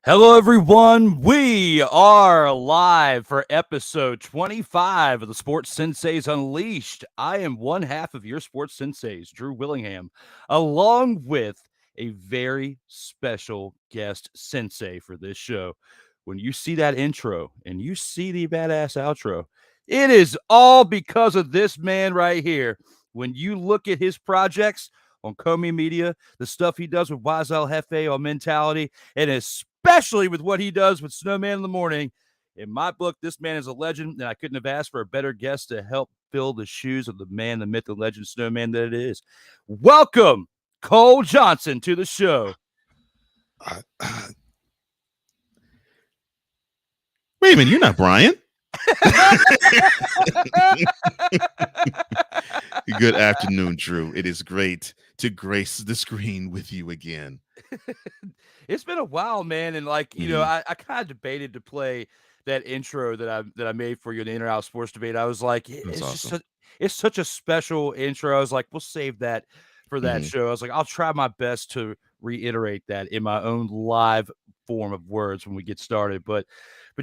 Hello, everyone. We are live for episode 25 of the Sports Senseis Unleashed. I am one half of your Sports Senseis, Drew Willingham, along with a very special guest sensei for this show. When you see that intro and you see the badass outro, it is all because of this man right here. When you look at his projects on Comey Media, the stuff he does with Wise El Jefe on Mentality, and especially with what he does with Snowman in the Morning. In my book, this man is a legend, and I couldn't have asked for a better guest to help fill the shoes of the man, the myth, the legend, Snowman that it is. Welcome, Cole Johnson, to the show. Wait a minute, you're not Brian. Good afternoon, Drew. It is great to grace the screen with you again. It's been a while, man, and I kind of debated to play that intro that I made for you in the Inner Out Sports Debate. I was like, That's awesome. It's such a special intro. I was like, we'll save that for that Mhm. show. I was like, I'll try my best to reiterate that in my own live form of words when we get started. But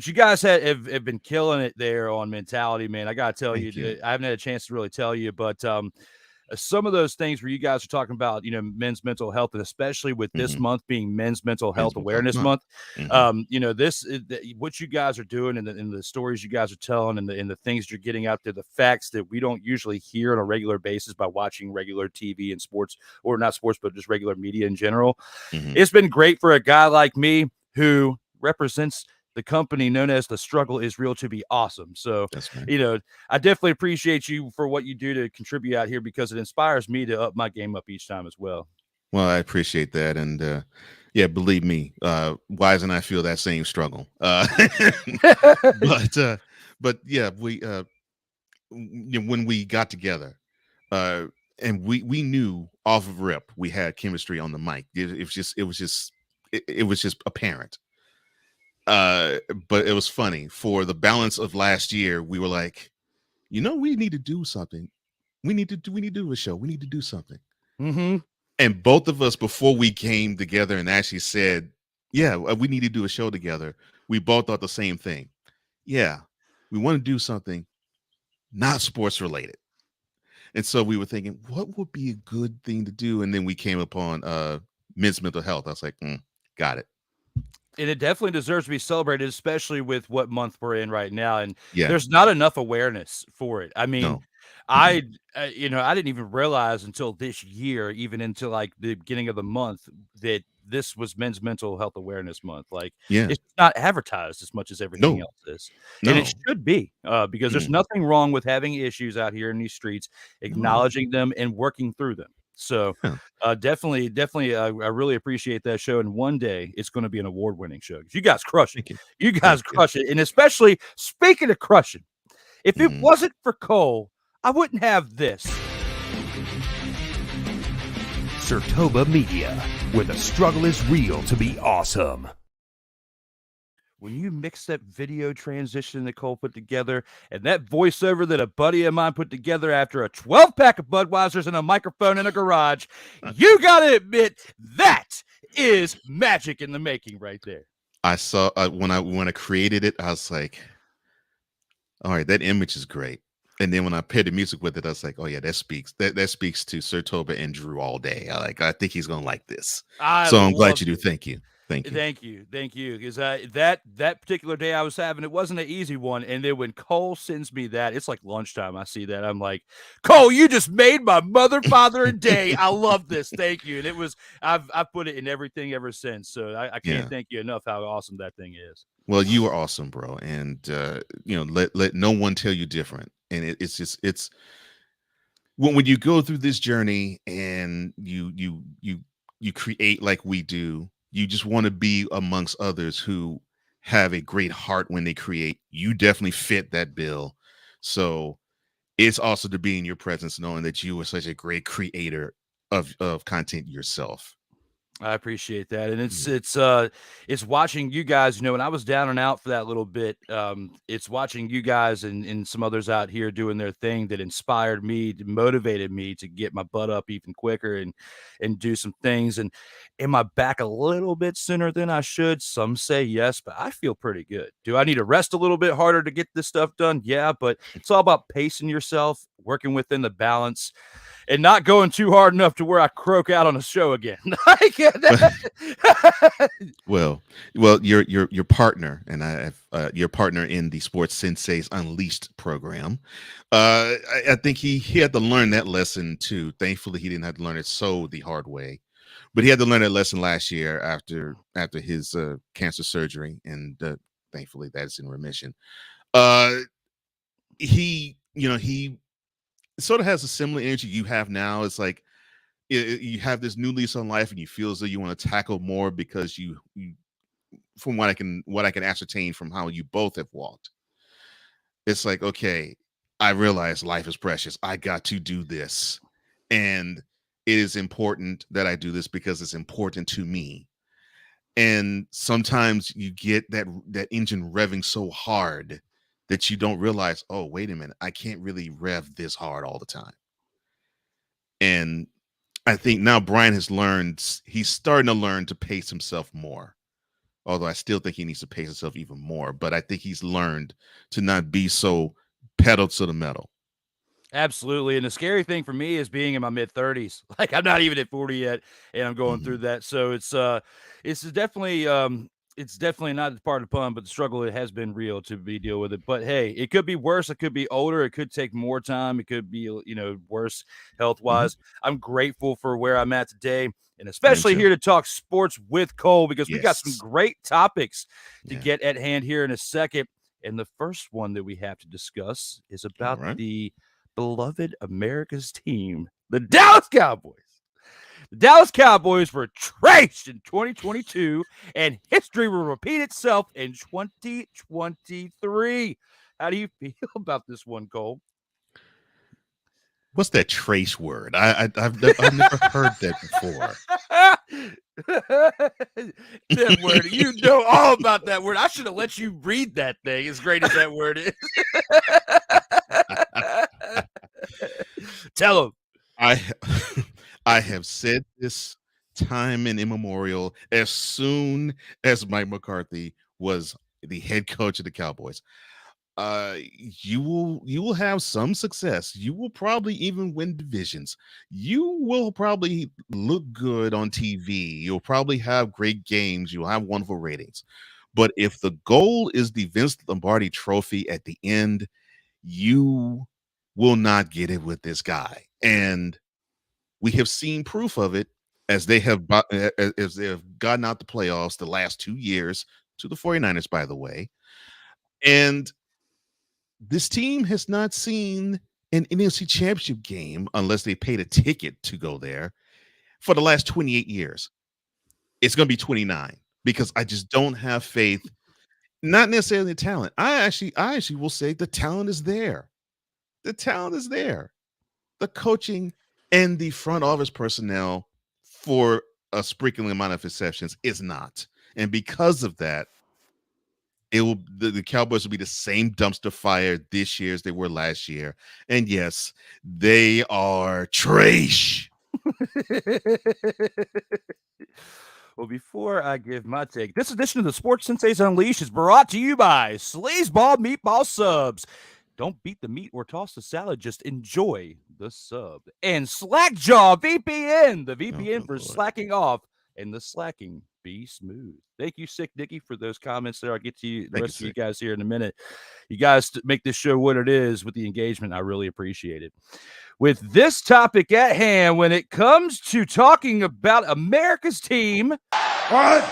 you guys have been killing it there on Mentality, man. I gotta tell Thank you. I haven't had a chance to really tell you, but some of those things where you guys are talking about, men's mental health, and especially with this Mhm. month being Men's Mental Health Men's Mental Health Awareness Month. Month, Mhm. what you guys are doing, and the stories you guys are telling, and the things you're getting out there, the facts that we don't usually hear on a regular basis by watching regular TV and sports, or not sports, but just regular media in general. Mhm. It's been great for a guy like me who represents the company known as The Struggle Is Real to be awesome. So, That's right. I definitely appreciate you for what you do to contribute out here, because it inspires me to up my game up each time as well. Well, I appreciate that, and yeah, believe me, Wise and I feel that same struggle. But but yeah, when we got together, uh, and we knew off of rip we had chemistry on the mic. It was just apparent. Uh, but it was funny for the balance of last year. We were like, we need to do something. We need to do a show. We need to do something. Mm-hmm. And both of us, before we came together and actually said, yeah, we need to do a show together, we both thought the same thing. Yeah, we want to do something not sports related. And so we were thinking, what would be a good thing to do? And then we came upon men's mental health. I was like, got it. And it definitely deserves to be celebrated, especially with what month we're in right now. And Yeah. there's not enough awareness for it. I mean, No. Mm-mm. I didn't even realize until this year, even into like the beginning of the month, that this was Men's Mental Health Awareness Month. Like, Yeah. it's not advertised as much as everything No. else is, and it No. should be, because there's Mm. nothing wrong with having issues out here in these streets, No. acknowledging them and working through them. So, Yeah. definitely, I really appreciate that show, and one day it's going to be an award-winning show. You guys crush it. Thank you. You guys Thank you. crush it, and especially speaking of crushing, if it Mm. wasn't for Cole, I wouldn't have this. Sertoba Media, where the struggle is real to be awesome. When you mix that video transition that Cole put together and that voiceover that a buddy of mine put together after a 12-pack of Budweisers and a microphone in a garage, you got to admit that is magic in the making right there. I saw when I created it, I was like, all right, that image is great. And then when I paired the music with it, I was like, oh yeah, that speaks to Sertoba and Drew all day. I think he's gonna like this. I So I'm glad love you do. it. Thank you. Thank you. Thank you. Because that particular day I was having, it wasn't an easy one. And then when Cole sends me that, it's like lunchtime. I see that, I'm like, Cole, you just made my mother, father, and day. I love this. Thank you. And it was, I've put it in everything ever since. So I can't Yeah. thank you enough how awesome that thing is. Well, you are awesome, bro. And let no one tell you different. And it's when you go through this journey and you create like we do, you just want to be amongst others who have a great heart when they create. You definitely fit that bill. So it's also to be in your presence knowing that you are such a great creator of content yourself. I appreciate that. And Yeah. it's watching you guys, when I was down and out for that little bit, it's watching you guys and some others out here doing their thing that inspired me, motivated me to get my butt up even quicker and do some things. And am I back a little bit sooner than I should? Some say yes, but I feel pretty good. Do I need to rest a little bit harder to get this stuff done? Yeah, but it's all about pacing yourself, working within the balance, and not going too hard enough to where I croak out on a show again. Well, your partner and I have your partner in the Sports Sensei's Unleashed program. I think he had to learn that lesson too. Thankfully, he didn't have to learn it the hard way, but he had to learn that lesson last year after his cancer surgery, and thankfully that's in remission. He sort of has a similar energy you have now. It's like you have this new lease on life, and you feel as though you want to tackle more because you from what I can ascertain from how you both have walked, it's like, okay, I realize life is precious. I got to do this, and it is important that I do this because it's important to me. And sometimes you get that engine revving so hard that you don't realize, oh, wait a minute, I can't really rev this hard all the time. And I think now Brian he's starting to learn to pace himself more. Although I still think he needs to pace himself even more. But I think he's learned to not be so pedal to the metal. Absolutely. And the scary thing for me is being in my mid 30s. Like, I'm not even at 40 yet, and I'm going through that. So it's definitely not part of the pun, but the struggle, it has been real to be deal with it. But hey, it could be worse. It could be older. It could take more time. It could be, worse health Mhm. wise. I'm grateful for where I'm at today, and I am especially too. here to talk sports with Cole, because we got some Yes. great topics to Yeah. get at hand here in a second. And the first one that we have to discuss is All about right. the beloved America's team, the Dallas Cowboys. The Dallas Cowboys were traced in 2022, and history will repeat itself in 2023. How do you feel about this one, Cole? What's that trace word? I've never heard that before. That word, you know all about that word. I should have let you read that thing, as great as that word is. Tell him. I I have said this time and immemorial as soon as Mike McCarthy was the head coach of the Cowboys. You will have some success. You will probably even win divisions. You will probably look good on TV. You'll probably have great games. You'll have wonderful ratings. But if the goal is the Vince Lombardi trophy at the end, you will not get it with this guy. And we have seen proof of it as as they have gotten out the playoffs the last 2 years to the 49ers, by the way. And this team has not seen an NFC championship game unless they paid a ticket to go there for the last 28 years. It's going to be 29 because I just don't have faith, not necessarily the talent. I actually will say the talent is there. The talent is there. The coaching and the front office personnel, for a sprinkling amount of exceptions, is not. And because of that, the Cowboys will be the same dumpster fire this year as they were last year. And yes, they are trash. Well, before I give my take, this edition of the Sports Sensei's Unleashed is brought to you by Sleazeball Meatball Subs. Don't beat the meat or toss the salad. Just enjoy the sub. And Slackjaw VPN, the Oh, VPN good for Lord. slacking off and the slacking be smooth. Thank you, Sick Nicky, for those comments there. I'll get to you, the Thank you, rest of you Sick. guys here in a minute. You guys make this show what it is with the engagement. I really appreciate it. With this topic at hand, when it comes to talking about America's team, What?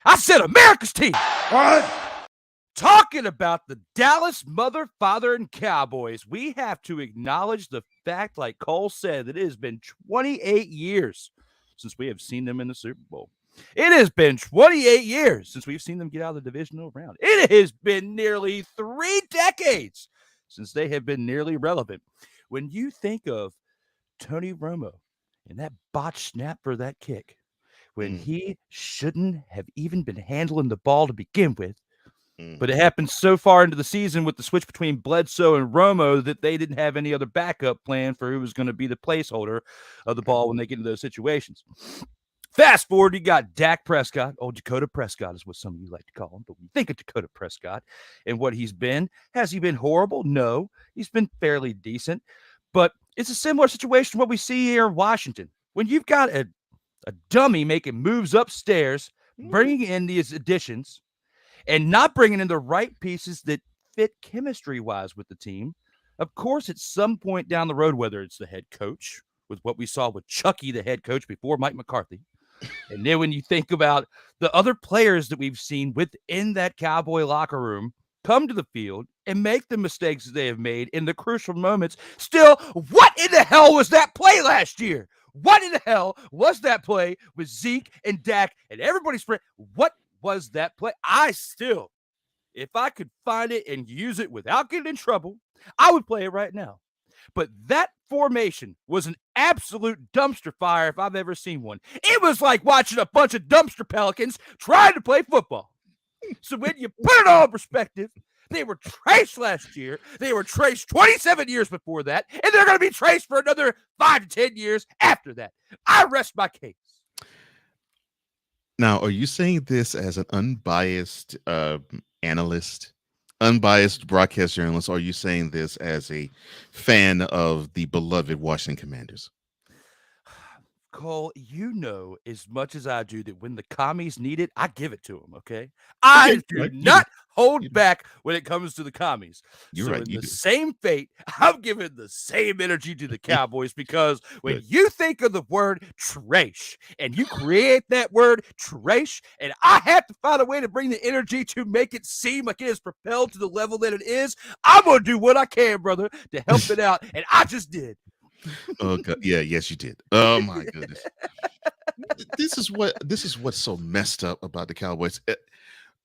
I said America's team. What? Talking about the Dallas mother, father, and Cowboys, we have to acknowledge the fact, like Cole said, that it has been 28 years since we have seen them in the Super Bowl. It has been 28 years since we've seen them get out of the divisional round. It has been nearly 3 decades since they have been nearly relevant. When you think of Tony Romo and that botched snap for that kick, when he shouldn't have even been handling the ball to begin with. But it Mhm. happened so far into the season with the switch between Bledsoe and Romo that they didn't have any other backup plan for who was going to be the placeholder of the ball when they get into those situations. Fast forward, you got Dak Prescott. Oh, Dakota Prescott is what some of you like to call him. But when you think of Dakota Prescott and what he's been, has he been horrible? No, he's been fairly decent. But it's a similar situation to what we see here in Washington. When you've got a dummy making moves upstairs, bringing in these additions, and not bringing in the right pieces that fit chemistry-wise with the team, of course, at some point down the road, whether it's the head coach, with what we saw with Chucky, the head coach before Mike McCarthy, and then when you think about the other players that we've seen within that Cowboy locker room come to the field and make the mistakes that they have made in the crucial moments, still, what in the hell was that play last year? What in the hell was that play with Zeke and Dak and everybody's friend? What was that play? I still, if I could find it and use it without getting in trouble, I would play it right now. But that formation was an absolute dumpster fire if I've ever seen one. It was like watching a bunch of dumpster pelicans trying to play football. So when you put it all in perspective, they were traced last year. They were traced 27 years before that, and they're going to be traced for another 5 to 10 years after that. I rest my case. Now, are you saying this as an unbiased analyst, unbiased broadcast journalist, or are you saying this as a fan of the beloved Washington Commanders? Cole, you know as much as I do that when the commies need it, I give it to them, okay? I Okay, do right, you not do. hold You do. back when it comes to the commies. You're So right, in you the do. same fate, I'm giving the same energy to the Cowboys because when Good. you think of the word trash and you create that word trash, and I have to find a way to bring the energy to make it seem like it is propelled to the level that it is, I'm going to do what I can, brother, to help it out. And I just did. Oh God, yeah, yes, you did. Oh my goodness. This is what's so messed up about the Cowboys.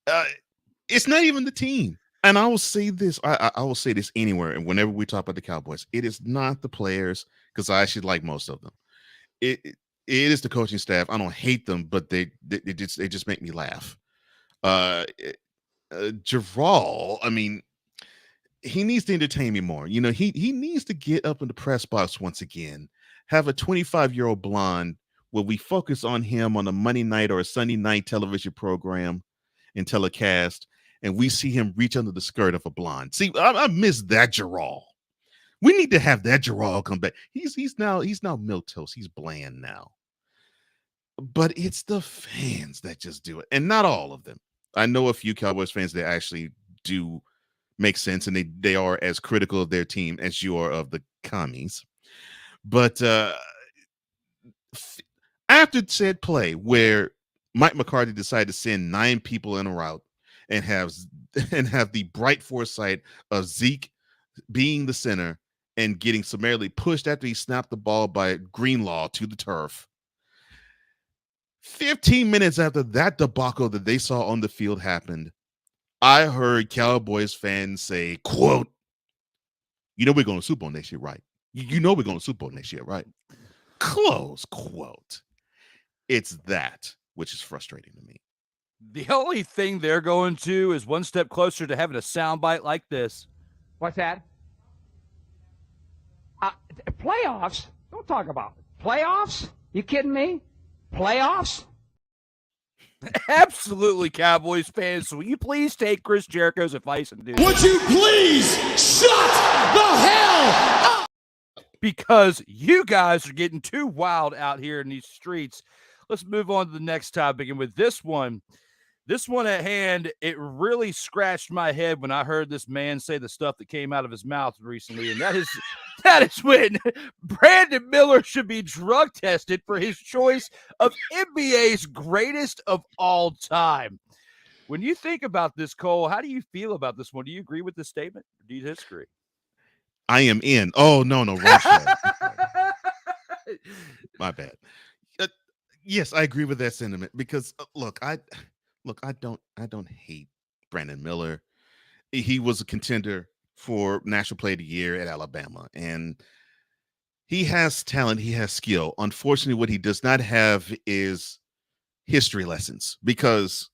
Uh, it's not even the team. And I will say this, I will say this anywhere, and whenever we talk about the Cowboys, it is not the players, because I actually like most of them. It is the coaching staff. I don't hate them, but they just make me laugh. Uh, Gerald, I mean, he needs to entertain me more. You know, he needs to get up in the press box once again, have a 25-year-old blonde where we focus on him on a Monday night or a Sunday night television program and telecast, and we see him reach under the skirt of a blonde. See, I miss that Gerald. We need to have that Gerald come back. He's now milquetoast. He's bland now. But it's the fans that just do it, and not all of them. I know a few Cowboys fans that actually do make sense, and they are as critical of their team as you are of the commies. But after said play where Mike McCarthy decided to send 9 people in a route and have the bright foresight of Zeke being the center and getting summarily pushed after he snapped the ball by Greenlaw to the turf. 15 minutes after that debacle that they saw on the field happened, I heard Cowboys fans say, quote, "You know we're going to Super Bowl next year, right? You know we're going to Super Bowl next year, right?" Close quote. It's that which is frustrating to me. The only thing they're going to is one step closer to having a soundbite like this. What's that? Playoffs? Don't talk about it. Playoffs? You kidding me? Playoffs? Absolutely, Cowboys fans. So will you please take Chris Jericho's advice and do that? Would you please shut the hell up? Because you guys are getting too wild out here in these streets. Let's move on to the next topic. And with this one at hand, it really scratched my head when I heard this man say the stuff that came out of his mouth recently. And that is when Brandon Miller should be drug tested for his choice of NBA's greatest of all time. When you think about this, Cole, how do you feel about this one? Do you agree with this statement? Or do you disagree? I am in. Oh, no, wrong show. My bad. Yes, I agree with that sentiment because look, I don't hate Brandon Miller. He was a contender for National Player of the Year at Alabama, and he has talent, he has skill. Unfortunately, what he does not have is history lessons because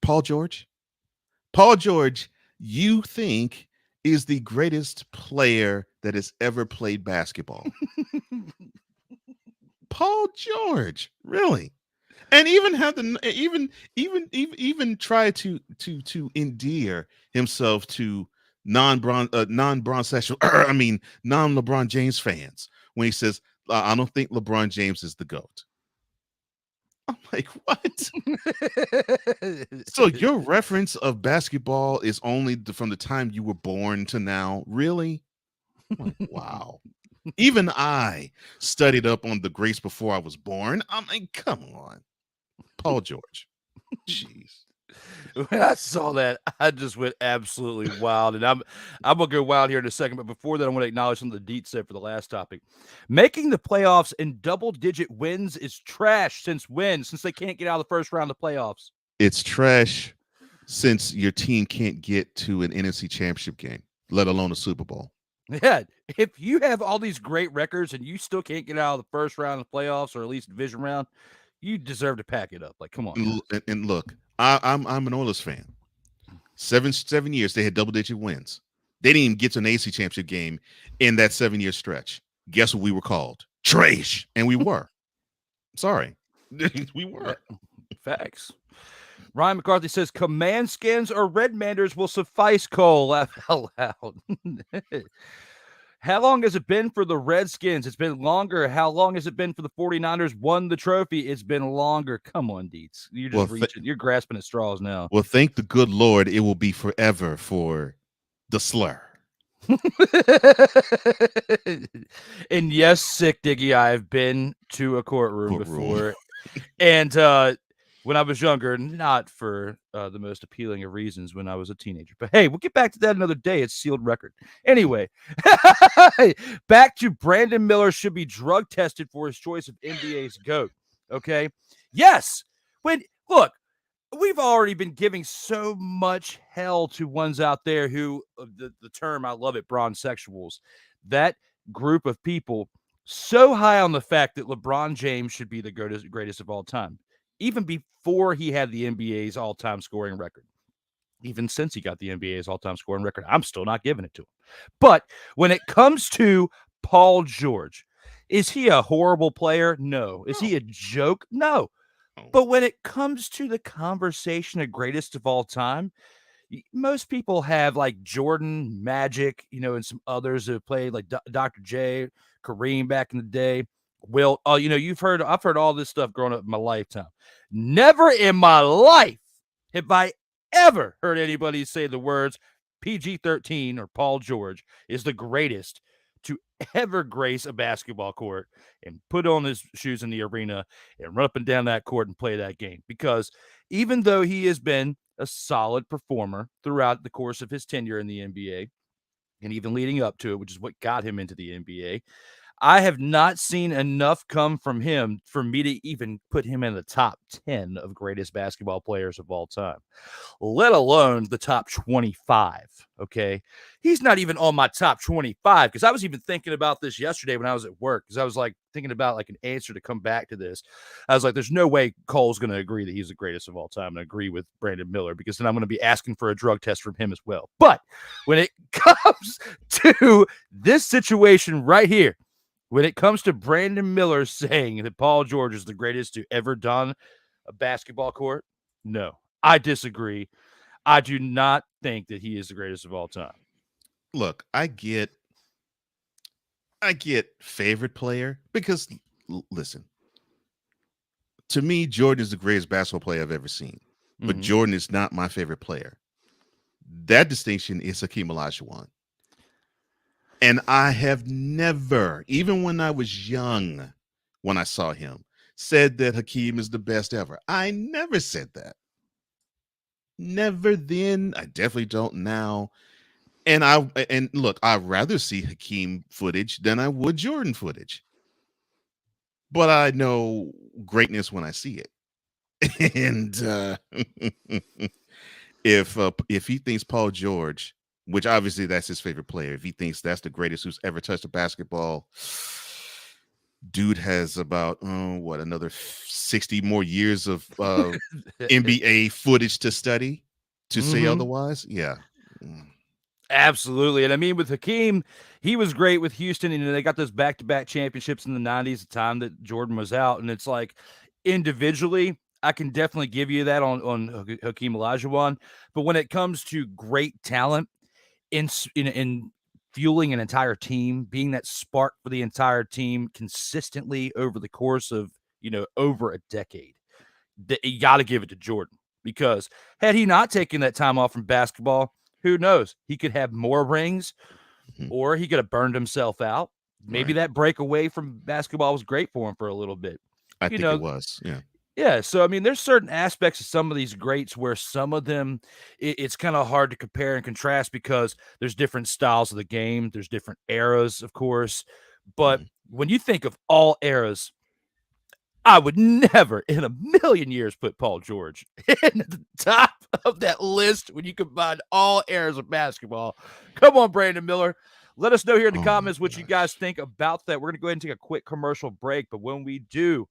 Paul George, you think is the greatest player that has ever played basketball. Paul George, really? And even have the even try to endear himself to non-LeBron James fans when he says, I don't think LeBron James is the GOAT. I'm like, what? So your reference of basketball is only from the time you were born to now? Really? I'm like, wow. Even I studied up on the greats before I was born. I'm like, come on. Paul George. Jeez. When I saw that, I just went absolutely wild. And I'm gonna go wild here in a second, but before that, I want to acknowledge some of the deets said for the last topic. Making the playoffs in double-digit wins is trash since when? Since they can't get out of the first round of the playoffs. It's trash since your team can't get to an NFC championship game, let alone a Super Bowl. Yeah, if you have all these great records and you still can't get out of the first round of the playoffs or at least division round, you deserve to pack it up. Like, come on. And look, I'm an Oilers fan. 7 years they had double-digit wins. They didn't even get to an AC championship game in that 7-year stretch. Guess what we were called? TRAYCHE, and we were. Sorry, we were. Facts. Ryan McCarthy says command skins or Redmanders will suffice. Cole, laugh out loud. How long has it been for the Redskins? It's been longer. How long has it been for the 49ers won the trophy? It's been longer. Come on, Deets. You're just reaching. You're grasping at straws now. Well, thank the good Lord it will be forever for the slur. And yes, Sick Diggy, I have been to a courtroom before. And when I was younger, not for the most appealing of reasons when I was a teenager. But hey, we'll get back to that another day. It's sealed record. Anyway, back to Brandon Miller should be drug tested for his choice of NBA's GOAT. Okay. Yes. Look, we've already been giving so much hell to ones out there who, the term, I love it, bronzexuals. That group of people so high on the fact that LeBron James should be the greatest of all time. Even before he had the NBA's all-time scoring record. Even since he got the NBA's all-time scoring record, I'm still not giving it to him. But when it comes to Paul George, is he a horrible player? No. Is he a joke? No. But when it comes to the conversation of greatest of all time, most people have like Jordan, Magic, and some others who have played like Dr. J, Kareem back in the day. Will, I've heard all this stuff growing up in my lifetime. Never in my life have I ever heard anybody say the words PG-13 or Paul George is the greatest to ever grace a basketball court and put on his shoes in the arena and run up and down that court and play that game. Because even though he has been a solid performer throughout the course of his tenure in the NBA and even leading up to it, which is what got him into the NBA, I have not seen enough come from him for me to even put him in the top 10 of greatest basketball players of all time, let alone the top 25. Okay. He's not even on my top 25 because I was even thinking about this yesterday when I was at work because I was like thinking about like an answer to come back to this. I was like, there's no way Cole's going to agree that he's the greatest of all time and agree with Brandon Miller because then I'm going to be asking for a drug test from him as well. But when it comes to this situation right here, when it comes to Brandon Miller saying that Paul George is the greatest to ever don a basketball court, no, I disagree. I do not think that he is the greatest of all time. Look, I get favorite player because, listen, to me, Jordan is the greatest basketball player I've ever seen. But Jordan is not my favorite player. That distinction is Hakeem Olajuwon. And I have never, even when I was young, when I saw him, said that Hakeem is the best ever. I never said that. Never then. I definitely don't now. And look, I'd rather see Hakeem footage than I would Jordan footage. But I know greatness when I see it. And if he thinks Paul George, which obviously that's his favorite player, if he thinks that's the greatest who's ever touched a basketball, dude has about another 60 more years of NBA footage to study to say otherwise. Yeah. Absolutely. And I mean, with Hakeem, he was great with Houston, and they got those back-to-back championships in the 90s, the time that Jordan was out. And it's like, individually, I can definitely give you that on Hakeem Olajuwon. But when it comes to great talent in fueling an entire team, being that spark for the entire team consistently over the course of, over a decade, you got to give it to Jordan. Because had he not taken that time off from basketball, who knows? He could have more rings, or he could have burned himself out. Maybe that break away from basketball was great for him for a little bit. I think it was, yeah. Yeah, so, I mean, there's certain aspects of some of these greats where some of them, it's kind of hard to compare and contrast because there's different styles of the game. There's different eras, of course. But when you think of all eras, I would never in a million years put Paul George in the top of that list when you combine all eras of basketball. Come on, Brandon Miller. Let us know here in the comments what you guys think about that. We're going to go ahead and take a quick commercial break. But when we do,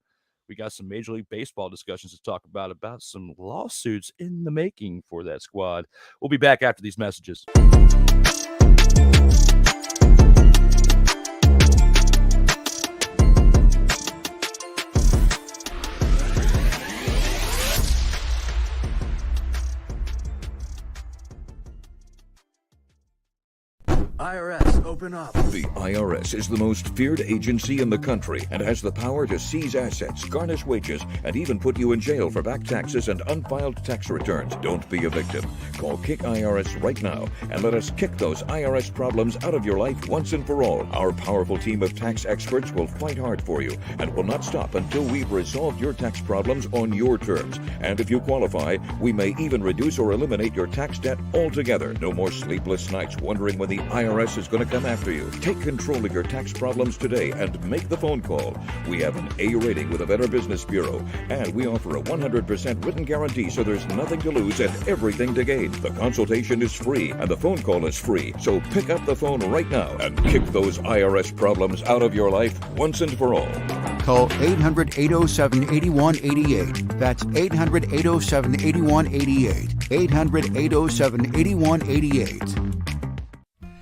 we got some Major League Baseball discussions to talk about some lawsuits in the making for that squad. We'll be back after these messages. IRS, open up. The IRS is the most feared agency in the country and has the power to seize assets, garnish wages, and even put you in jail for back taxes and unfiled tax returns. Don't be a victim. Call Kick IRS right now and let us kick those IRS problems out of your life once and for all. Our powerful team of tax experts will fight hard for you and will not stop until we've resolved your tax problems on your terms. And if you qualify, we may even reduce or eliminate your tax debt altogether. No more sleepless nights wondering when the IRS is going to come after you. Take control of your tax problems today and make the phone call. We have an A rating with the Better Business Bureau, and we offer a 100% written guarantee, so there's nothing to lose and everything to gain. The consultation is free and the phone call is free. So pick up the phone right now and kick those IRS problems out of your life once and for all. Call 800-807-8188. That's 800-807-8188. 800-807-8188.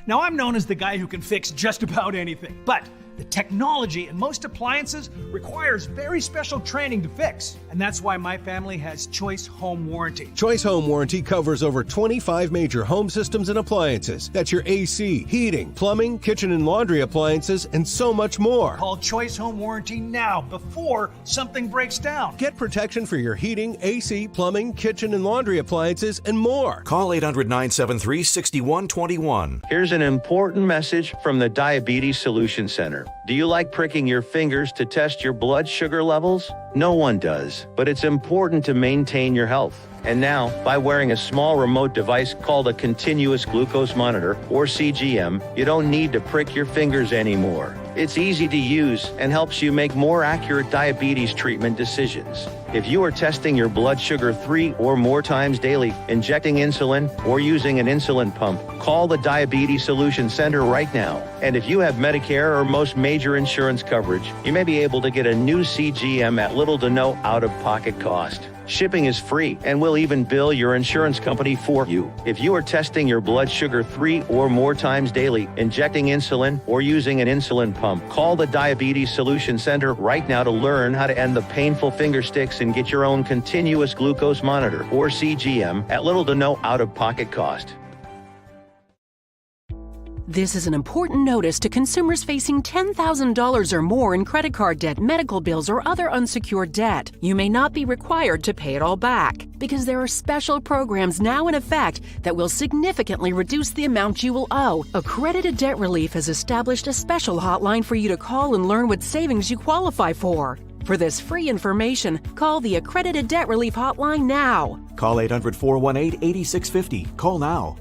Now, I'm known as the guy who can fix just about anything, but the technology in most appliances requires very special training to fix. And that's why my family has Choice Home Warranty. Choice Home Warranty covers over 25 major home systems and appliances. That's your AC, heating, plumbing, kitchen and laundry appliances, and so much more. Call Choice Home Warranty now before something breaks down. Get protection for your heating, AC, plumbing, kitchen and laundry appliances, and more. Call 800-973-6121. Here's an important message from the Diabetes Solution Center. Do you like pricking your fingers to test your blood sugar levels? No one does, but it's important to maintain your health. And now, by wearing a small remote device called a continuous glucose monitor, or CGM, you don't need to prick your fingers anymore. It's easy to use and helps you make more accurate diabetes treatment decisions. If you are testing your blood sugar 3 or more times daily, injecting insulin, or using an insulin pump, call the Diabetes Solution Center right now. And if you have Medicare or most major insurance coverage, you may be able to get a new CGM at little to no out-of-pocket cost. Shipping is free, and we'll even bill your insurance company for you. If you are testing your blood sugar 3 or more times daily, injecting insulin, or using an insulin pump, call the Diabetes Solution Center right now to learn how to end the painful finger sticks and get your own continuous glucose monitor, or CGM, at little to no out-of-pocket cost. This is an important notice to consumers facing $10,000 or more in credit card debt, medical bills, or other unsecured debt. You may not be required to pay it all back because there are special programs now in effect that will significantly reduce the amount you will owe. Accredited Debt Relief has established a special hotline for you to call and learn what savings you qualify for. For this free information, call the Accredited Debt Relief Hotline now. Call 800-418-8650. Call now.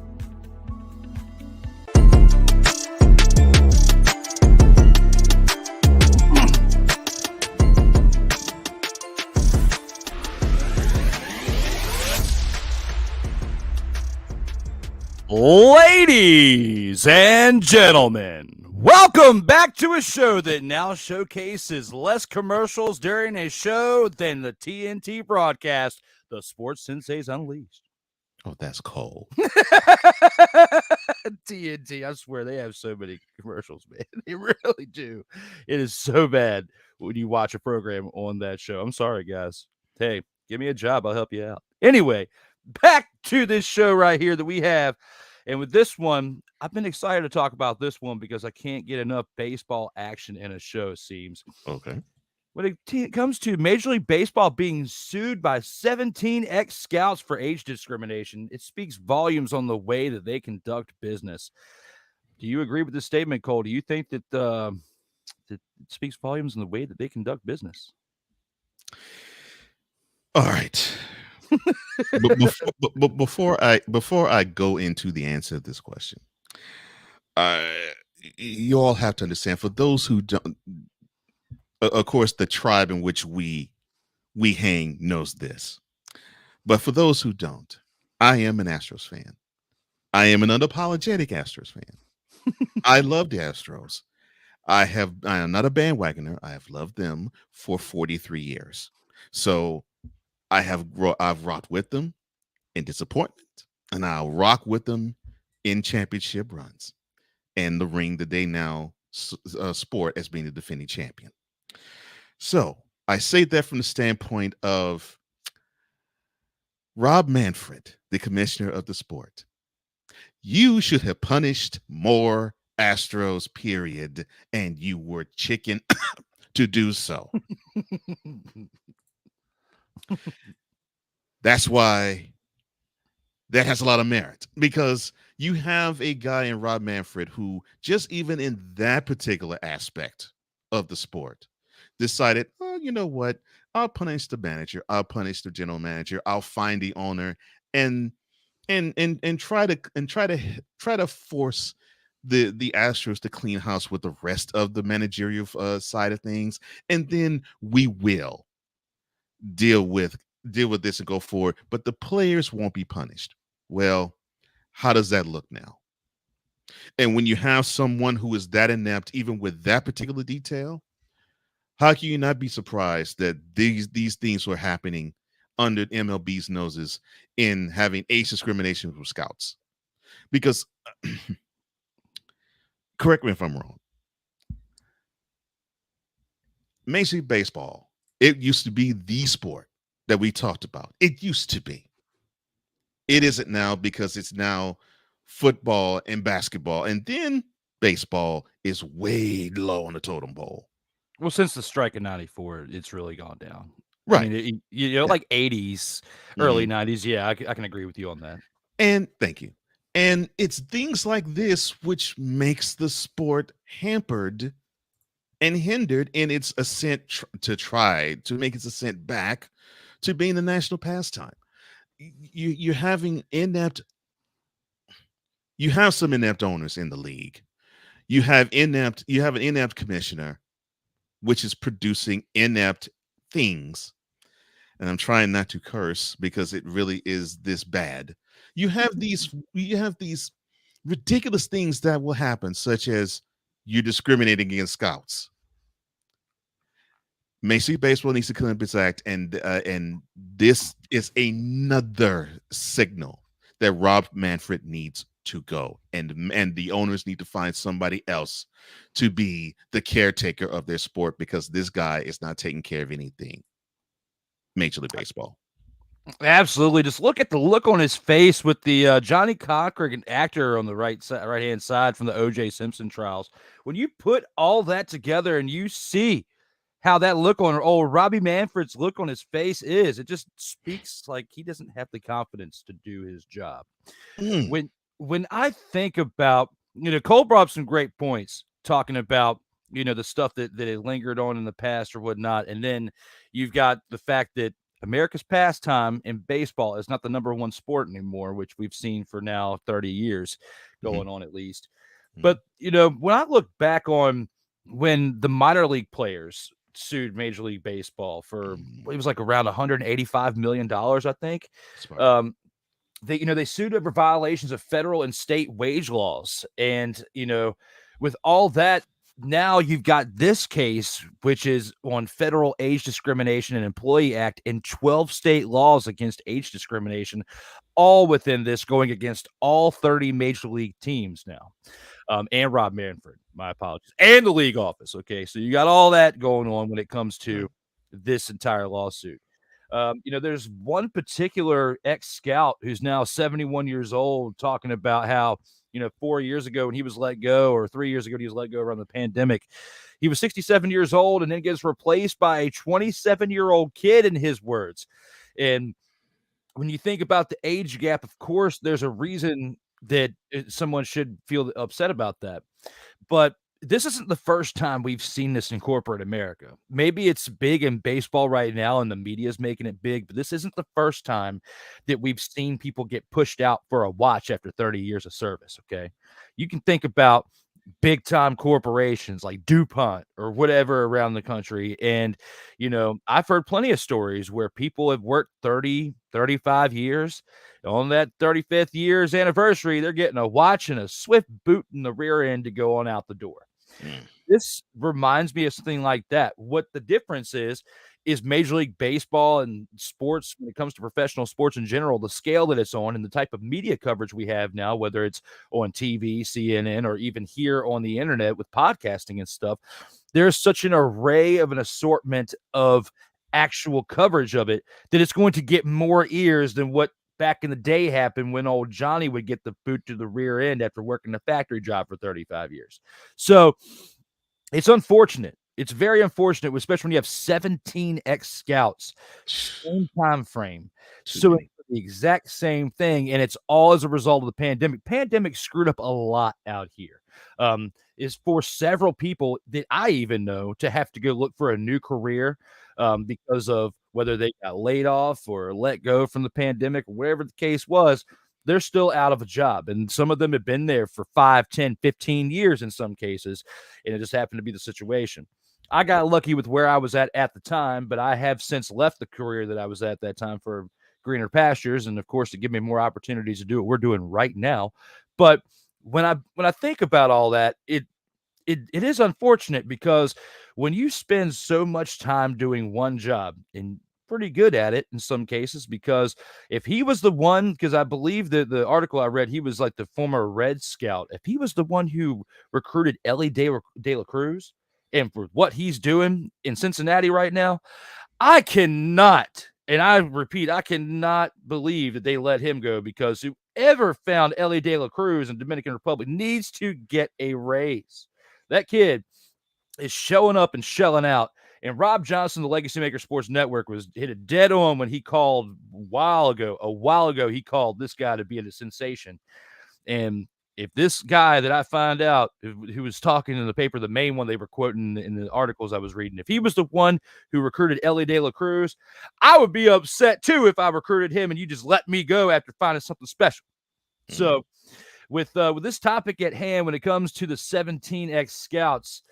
Ladies and gentlemen, Welcome back to a show that now showcases less commercials during a show than the TNT broadcast, the Sports Senseis Unleashed. Oh, that's cold. TNT, I swear they have so many commercials, man. They really do. It is so bad when you watch a program on that show. I'm sorry, guys. Hey, give me a job. I'll help you out. Anyway, back to this show right here that we have. And with this one, I've been excited to talk about this one because I can't get enough baseball action in a show, it seems. Okay. When it comes to Major League Baseball being sued by 17 ex-scouts for age discrimination, it speaks volumes on the way that they conduct business. Do you agree with this statement, Cole? Do you think that that it speaks volumes on the way that they conduct business? All right. but before I go into the answer to this question, you all have to understand, for those who don't, of course, the tribe in which we hang knows this, but for those who don't, I am an Astros fan. I am an unapologetic Astros fan. I love the Astros. I am not a bandwagoner. I have loved them for 43 years. So I've rocked with them in disappointment, and I'll rock with them in championship runs and the ring that they now sport as being the defending champion. So I say that from the standpoint of Rob Manfred, the commissioner of the sport. You should have punished more Astros, period, and you were chicken to do so. That's why that has a lot of merit, because you have a guy in Rob Manfred who, just even in that particular aspect of the sport, decided, oh, you know what? I'll punish the manager. I'll punish the general manager. I'll find the owner and try to force the Astros to clean house with the rest of the managerial side of things, and then we will deal with this and go forward, but the players won't be punished. Well, how does that look now? And when you have someone who is that inept, even with that particular detail, how can you not be surprised that these things were happening under MLB's noses in having age discrimination with scouts? Because, correct me if I'm wrong, Major League Baseball, it used to be the sport that we talked about. It used to be. It isn't now, because it's now football and basketball, and then baseball is way low on the totem pole. Well, since the strike in '94, it's really gone down. Right. I mean, like 80s, early 90s. Yeah, I can agree with you on that. And thank you. And it's things like this which makes the sport hampered and hindered in its ascent to try to make its ascent back to being the national pastime. You're having you have some inept owners in the league. You have an inept commissioner, which is producing inept things. And I'm trying not to curse because it really is this bad. You have these ridiculous things that will happen, such as you're discriminating against scouts. Major League Baseball needs to clean up its act, and this is another signal that Rob Manfred needs to go, and the owners need to find somebody else to be the caretaker of their sport, because this guy is not taking care of anything. Major League Baseball. Absolutely. Just look at the look on his face with the Johnny Cochran actor on the right hand side from the O.J. Simpson trials. When you put all that together and you see how that look on old Robbie Manfred's look on his face is, it just speaks like he doesn't have the confidence to do his job. When I think about, Cole brought up some great points talking about, the stuff that it lingered on in the past or whatnot. And then you've got the fact that America's pastime in baseball is not the number one sport anymore, which we've seen for now 30 years going on at least. But, when I look back on when the minor league players sued Major League Baseball for, it was like around $185 million, I think. They sued over violations of federal and state wage laws. And, with all that, now you've got this case, which is on federal age discrimination and employee act and 12 state laws against age discrimination, all within this going against all 30 major league teams now. And Rob Manfred, my apologies, and the league office. Okay, so you got all that going on when it comes to this entire lawsuit. There's one particular ex-scout who's now 71 years old talking about how, 4 years ago when he was let go, or 3 years ago when he was let go around the pandemic, he was 67 years old and then gets replaced by a 27-year-old kid, in his words. And when you think about the age gap, of course, there's a reason that someone should feel upset about that. But this isn't the first time we've seen this in corporate America. Maybe it's big in baseball right now and the media is making it big, but this isn't the first time that we've seen people get pushed out for a watch after 30 years of service. Okay. You can think about big time corporations like DuPont or whatever around the country. And, I've heard plenty of stories where people have worked 30, 35 years. On that 35th year's anniversary, they're getting a watch and a swift boot in the rear end to go on out the door. This reminds me of something like that. What the difference is Major League Baseball and sports, when it comes to professional sports in general, the scale that it's on and the type of media coverage we have now, whether it's on TV, CNN, or even here on the internet with podcasting and stuff, there's such an array of an assortment of actual coverage of it that it's going to get more ears than what back in the day happened when old Johnny would get the boot to the rear end after working a factory job for 35 years. So it's unfortunate. It's very unfortunate, especially when you have 17 ex-scouts, same time frame, suing for the exact same thing, and it's all as a result of the pandemic. Pandemic screwed up a lot out here. Is for several people that I even know to have to go look for a new career because of whether they got laid off or let go from the pandemic or whatever the case was. They're still out of a job, and some of them have been there for 5, 10, 15 years in some cases, and it just happened to be the situation. I got lucky with where I was at the time, but I have since left the career that I was at that time for greener pastures, and of course to give me more opportunities to do what we're doing right now. But when I think about all that, it is unfortunate, because when you spend so much time doing one job, and pretty good at it in some cases, because if he was the one, because I believe that the article I read, he was like the former Red Scout. If he was the one who recruited Ellie De La Cruz, and for what he's doing in Cincinnati right now, I cannot, and I repeat, I cannot believe that they let him go, because whoever found Ellie De La Cruz in Dominican Republic needs to get a raise. That kid is showing up and shelling out. And Rob Johnson, the Legacy Maker Sports Network, hit it dead on when he called a while ago, he called this guy to be a sensation. And if this guy that I find out who was talking in the paper, the main one they were quoting in the articles I was reading, if he was the one who recruited Ellie De La Cruz, I would be upset too if I recruited him and you just let me go after finding something special. So with this topic at hand, when it comes to the 17 ex-scouts,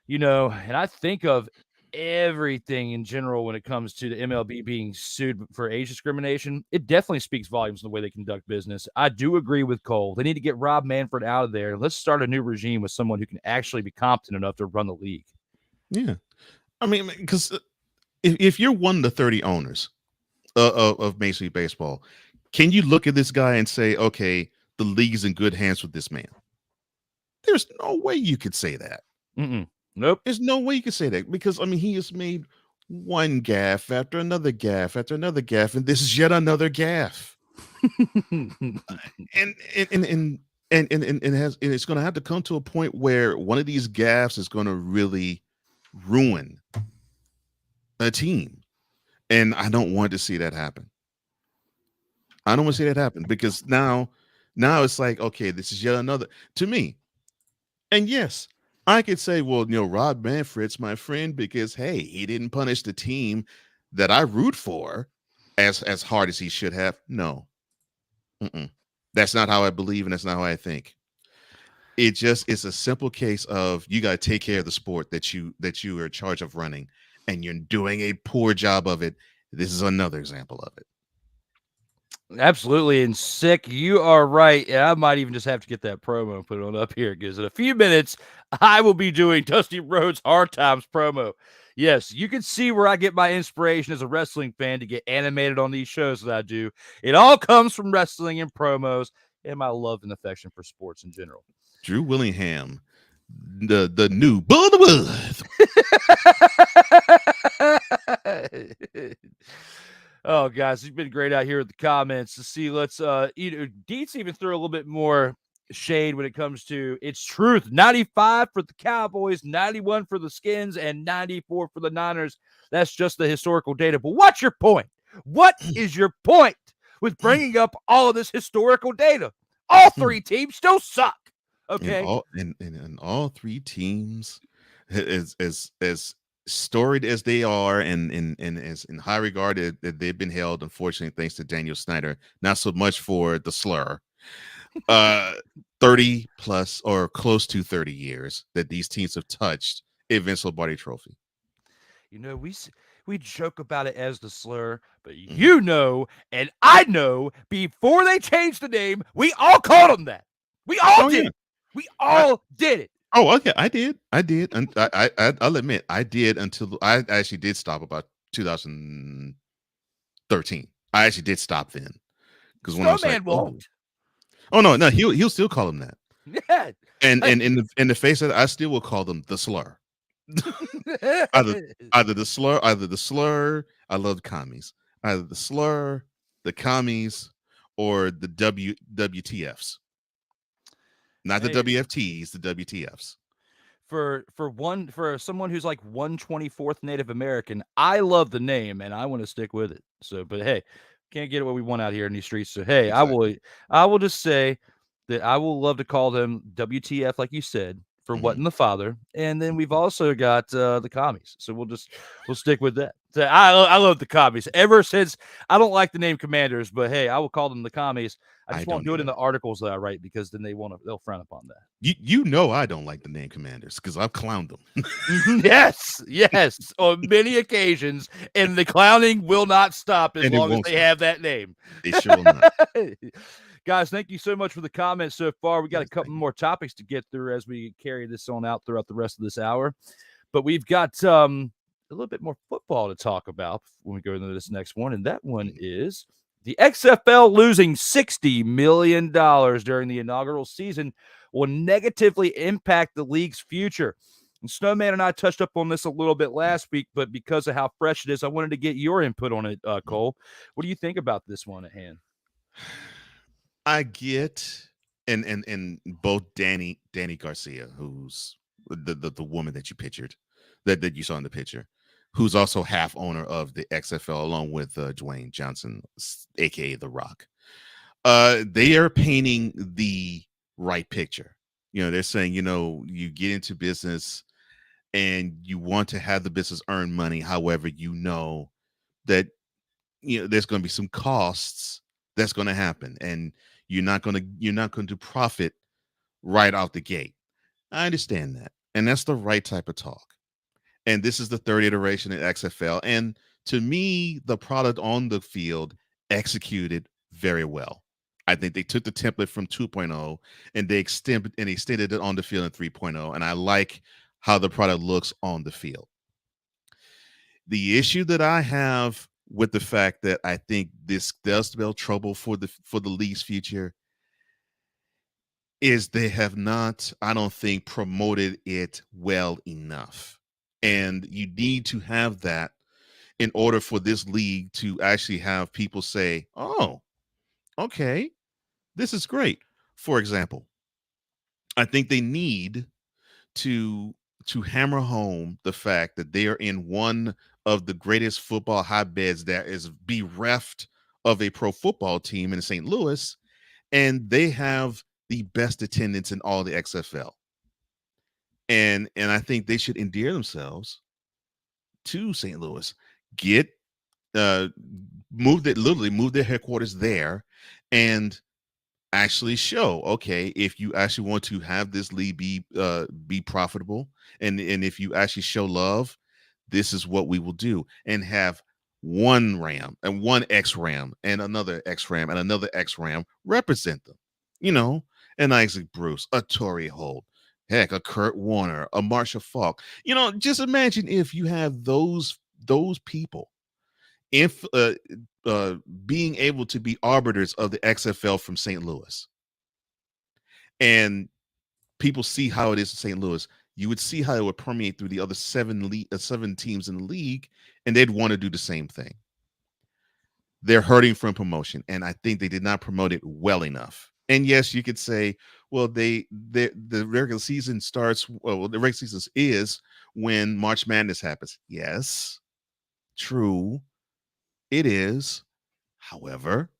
and I think of everything in general when it comes to the MLB being sued for age discrimination, it definitely speaks volumes in the way they conduct business. I do agree with Cole. They need to get Rob Manfred out of there. Let's start a new regime with someone who can actually be competent enough to run the league. Yeah. I mean, because if you're one of the 30 owners of Major League Baseball, can you look at this guy and say, okay, the league is in good hands with this man? There's no way you could say that. Nope. There's no way you could say that, because I mean, he has made one gaffe after another gaffe after another gaffe, and this is yet another gaffe. and it's going to have to come to a point where one of these gaffes is going to really ruin a team, and I don't want to see that happen. I don't want to see that happen, because now it's like, okay, this is yet another to me. And yes, I could say, well, Rob Manfred's my friend because, hey, he didn't punish the team that I root for as hard as he should have. No, that's not how I believe, and that's not how I think. It's a simple case of you got to take care of the sport that you are in charge of running, and you're doing a poor job of it. This is another example of it. Absolutely. And sick, you are right. And I might even just have to get that promo and put it on up here because in a few minutes, I will be doing Dusty Rhodes Hard Times promo. Yes, you can see where I get my inspiration as a wrestling fan to get animated on these shows that I do. It all comes from wrestling and promos and my love and affection for sports in general. Drew Willingham, the new Bull of the Woods. Oh, guys, it's been great out here with the comments. To see, let's Deets even threw a little bit more shade when it comes to it's truth. 95 for the Cowboys, 91 for the Skins, and 94 for the Niners. That's just the historical data. But what's your point? What is your point with bringing up all of this historical data? All three teams still suck. Okay, and all three teams, as storied as they are, and as in high regard that they've been held, unfortunately, thanks to Daniel Snyder, not so much for the slur. 30 plus or close to 30 years that these teams have touched a Vince Lombardi trophy. You know, we joke about it as the slur, but you know, and I know, before they changed the name, we all called them that. We all did. Yeah. We all did it. Oh, okay. I did. And I'll admit, I did until I actually did stop about 2013. I actually did stop then. Because when I was like, won't. Oh no, he'll still call him that. Yeah. And in the face of it, I still will call them the slur. either the slur. I love commies. Either the slur, the commies, or the WTFs. Not the WFTs, the WTFs. For someone who's like 124th Native American, I love the name and I want to stick with it. So, but hey, can't get what we want out here in these streets. So hey, exactly. I will just say that I will love to call them WTF, like you said, for what in the father. And then we've also got the commies. So we'll stick with that. So I love the commies. Ever since, I don't like the name Commanders, but hey, I will call them the commies. I just won't do it in the articles that I write because then they'll frown upon that. You know I don't like the name Commanders because I've clowned them. yes, on many occasions, and the clowning will not stop as long as they have that name. They sure will not. Guys, thank you so much for the comments so far. We got a couple more topics to get through as we carry this on out throughout the rest of this hour. But we've got a little bit more football to talk about when we go into this next one, and that one is the XFL losing $60 million during the inaugural season will negatively impact the league's future. And Snowman and I touched up on this a little bit last week, but because of how fresh it is, I wanted to get your input on it, Cole. What do you think about this one at hand? I get, and both Danny Garcia, who's the woman that you pictured, that you saw in the picture, who's also half owner of the XFL, along with Dwayne Johnson, aka The Rock. They are painting the right picture. They're saying, you get into business and you want to have the business earn money. However, that there's going to be some costs that's going to happen, and you're not going to profit right out the gate. I understand that, and that's the right type of talk. And this is the third iteration at XFL. And to me, the product on the field executed very well. I think they took the template from 2.0 and they extended it on the field in 3.0. And I like how the product looks on the field. The issue that I have with the fact that I think this does spell trouble for the league's future is they have not, I don't think, promoted it well enough. And you need to have that in order for this league to actually have people say, oh, okay, this is great. For example, I think they need to hammer home the fact that they are in one of the greatest football hotbeds that is bereft of a pro football team in St. Louis, and they have the best attendance in all the XFL. And I think they should endear themselves to St. Louis, move their headquarters there, and actually show, okay, if you actually want to have this league be profitable, and if you actually show love, this is what we will do, and have one Ram and one X-Ram and another X-Ram and another X-Ram represent them. You know, an Isaac Bruce, a Torrey Holt, heck, a Kurt Warner, a Marshall Faulk. You know, just imagine if you have those people, if being able to be arbiters of the XFL from St. Louis, and people see how it is in St. Louis, you would see how it would permeate through the other seven teams in the league, and they'd want to do the same thing. They're hurting from promotion, and I think they did not promote it well enough. And yes, you could say, well, the regular season starts. Well, the regular season is when March Madness happens. Yes, true, it is. However,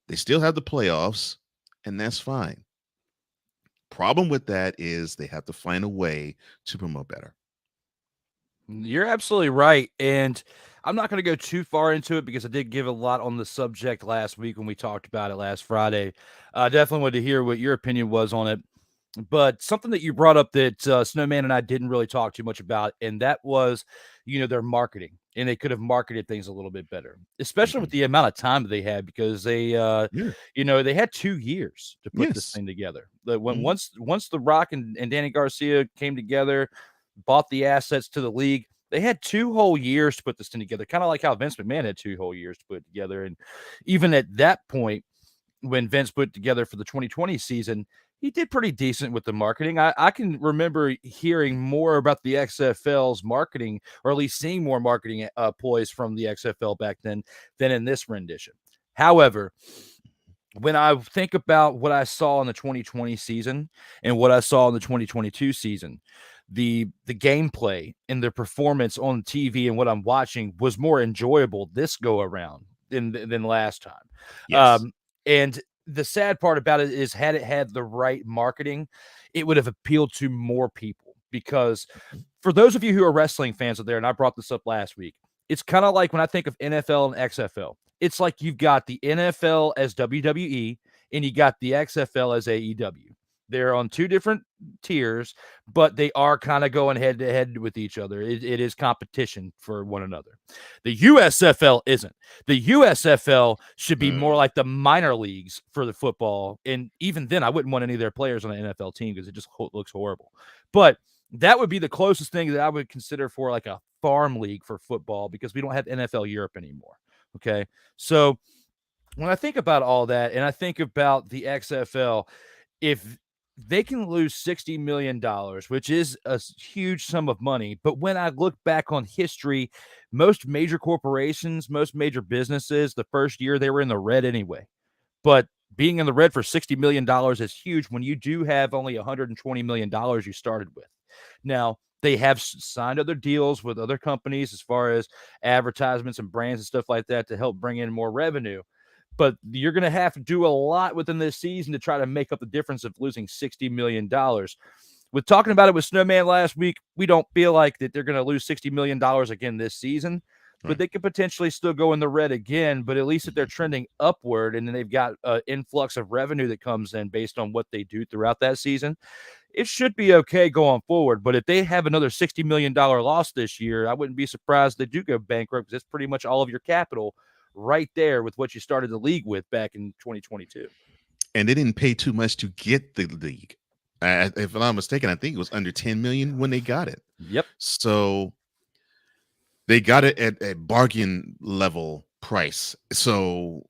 they still have the playoffs, and that's fine. Problem with that is they have to find a way to promote better. You're absolutely right. And I'm not going to go too far into it because I did give a lot on the subject last week when we talked about it last Friday. I definitely wanted to hear what your opinion was on it. But something that you brought up that Snowman and I didn't really talk too much about, and that was, their marketing. And they could have marketed things a little bit better, especially with the amount of time that they had, because they, they had 2 years to put this thing together. Once The Rock and Danny Garcia came together, bought the assets to the league, they had 2 whole years to put this thing together, kind of like how Vince McMahon had 2 whole years to put it together. And even at that point, when Vince put together for the 2020 season, he did pretty decent with the marketing. I can remember hearing more about the XFL's marketing, or at least seeing more marketing ploys from the XFL back then than in this rendition. However, when I think about what I saw in the 2020 season and what I saw in the 2022 season, the gameplay and the performance on TV and what I'm watching was more enjoyable this go around than last time. Yes. And the sad part about it is, had it had the right marketing, it would have appealed to more people. Because for those of you who are wrestling fans out there, and I brought this up last week, it's kind of like when I think of NFL and XFL, it's like you've got the NFL as WWE and you got the XFL as AEW. They're on 2 different tiers, but they are kind of going head to head with each other. It is competition for one another. The USFL isn't. The USFL should be more like the minor leagues for the football. And even then, I wouldn't want any of their players on an NFL team because it just looks horrible. But that would be the closest thing that I would consider for like a farm league for football, because we don't have NFL Europe anymore. Okay. So when I think about all that, and I think about the XFL, if they can lose $60 million, which is a huge sum of money. But when I look back on history, most major corporations, most major businesses, the first year they were in the red anyway. But being in the red for $60 million is huge when you do have only $120 million you started with. Now, they have signed other deals with other companies as far as advertisements and brands and stuff like that to help bring in more revenue. But you're going to have to do a lot within this season to try to make up the difference of losing $60 million. With talking about it with Snowman last week, we don't feel like that they're going to lose $60 million again this season, but they could potentially still go in the red again. But at least if they're trending upward and then they've got an influx of revenue that comes in based on what they do throughout that season, it should be okay going forward. But if they have another $60 million loss this year, I wouldn't be surprised they do go bankrupt, because it's pretty much all of your capital right there with what you started the league with back in 2022. And they didn't pay too much to get the league. If I'm not mistaken, I think it was under 10 million when they got it. Yep. So they got it at a bargain level price. So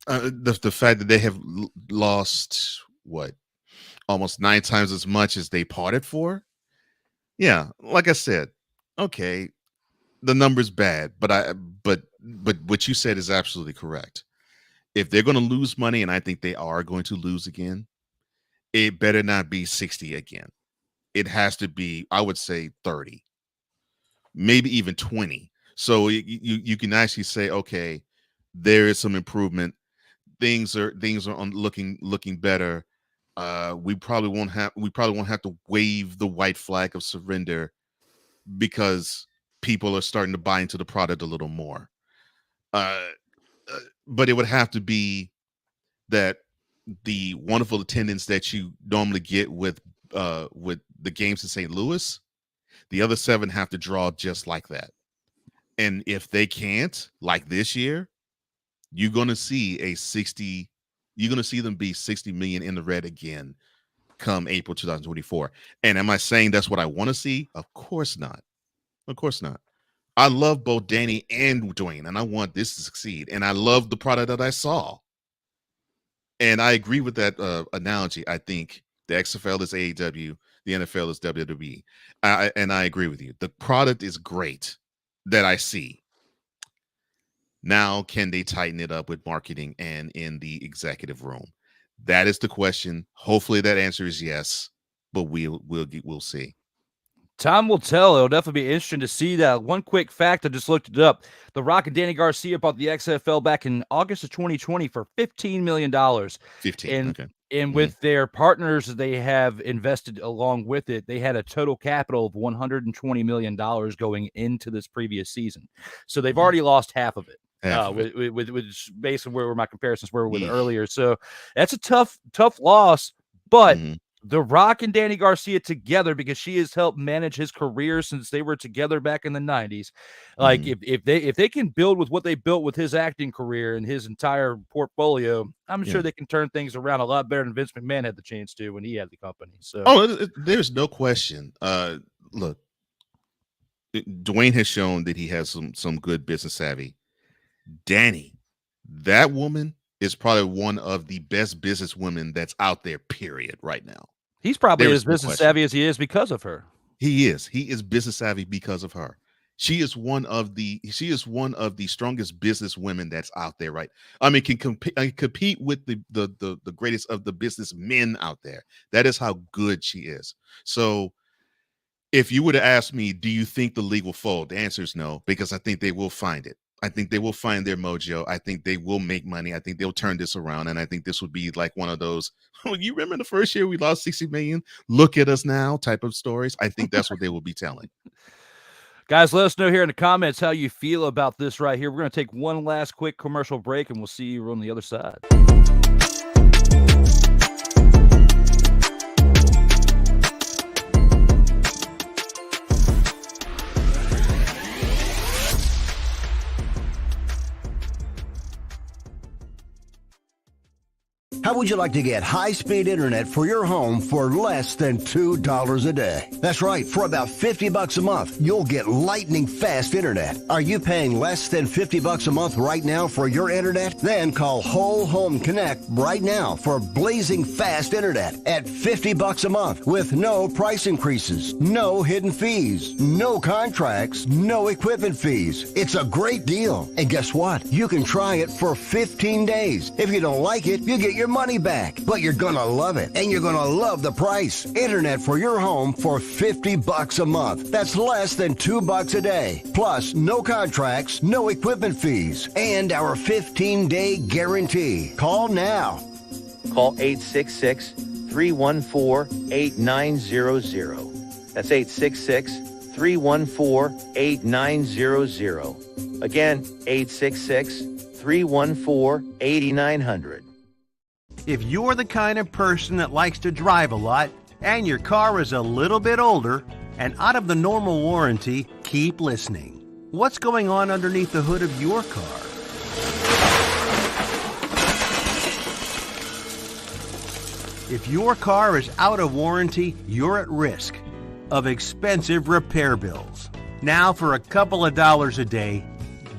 the fact that they have lost almost 9 times as much as they parted for. Yeah, like I said, okay, the number's bad, but what you said is absolutely correct. If they're going to lose money, and I think they are going to lose again, it better not be 60 again. It has to be, I would say, 30, maybe even 20. So you can actually say, okay, there is some improvement. Things are looking better. We probably won't have to wave the white flag of surrender, because people are starting to buy into the product a little more. But it would have to be that the wonderful attendance that you normally get with the games in St. Louis, the other 7 have to draw just like that. And if they can't, like this year, you're going to see them be 60 million in the red again come April 2024. And am I saying that's what I want to see? Of course not. Of course not. I love both Danny and Dwayne, and I want this to succeed. And I love the product that I saw. And I agree with that analogy. I think the XFL is AEW, the NFL is WWE. And I agree with you. The product is great that I see. Now, can they tighten it up with marketing and in the executive room? That is the question. Hopefully that answer is yes, but we'll see. Time will tell. It'll definitely be interesting to see that. One quick fact, I just looked it up. The Rock and Danny Garcia bought the XFL back in August of 2020 for $15 million. 15, okay. And with their partners that they have invested along with it, they had a total capital of $120 million going into this previous season. So they've already lost half of it. With based on where my comparisons were with earlier. So that's a tough loss, but The Rock and Danny Garcia together, because she has helped manage his career since they were together back in the 90s. Like if they can build with what they built with his acting career and his entire portfolio, I'm sure they can turn things around a lot better than Vince McMahon had the chance to when he had the company. So there's no question. Look, Dwayne has shown that he has some good business savvy. Danny, that woman is probably one of the best business women that's out there, period, right now. He's probably as business savvy as he is because of her. He is business savvy because of her. She is one of the strongest business women that's out there, right? I mean, can compete with the greatest of the business men out there. That is how good she is. So if you were to ask me, do you think the league will fold? The answer is no, because I think they will find it. I think they will find their mojo. I think they will make money. I think they'll turn this around. And I think this would be like one of those, oh, you remember the first year we lost 60 million? Look at us now type of stories. I think that's what they will be telling. Guys, let us know here in the comments how you feel about this right here. We're going to take one last quick commercial break, and we'll see you on the other side. How would you like to get high-speed internet for your home for less than $2 a day? That's right. For about $50 a month, you'll get lightning fast internet. Are you paying less than $50 a month right now for your internet? Then call Whole Home Connect right now for blazing fast internet at $50 a month with no price increases, no hidden fees, no contracts, no equipment fees. It's a great deal. And guess what? You can try it for 15 days. If you don't like it, you get your money back, but you're gonna love it, and you're gonna love the price. Internet for your home for $50 a month. That's less than $2 a day. Plus, no contracts, no equipment fees, and our 15-day guarantee. Call now. Call 866-314-8900. That's 866-314-8900. Again, 866-314-8900. If you're the kind of person that likes to drive a lot and your car is a little bit older and out of the normal warranty, keep listening. What's going on underneath the hood of your car? If your car is out of warranty, you're at risk of expensive repair bills. Now, for a couple of dollars a day,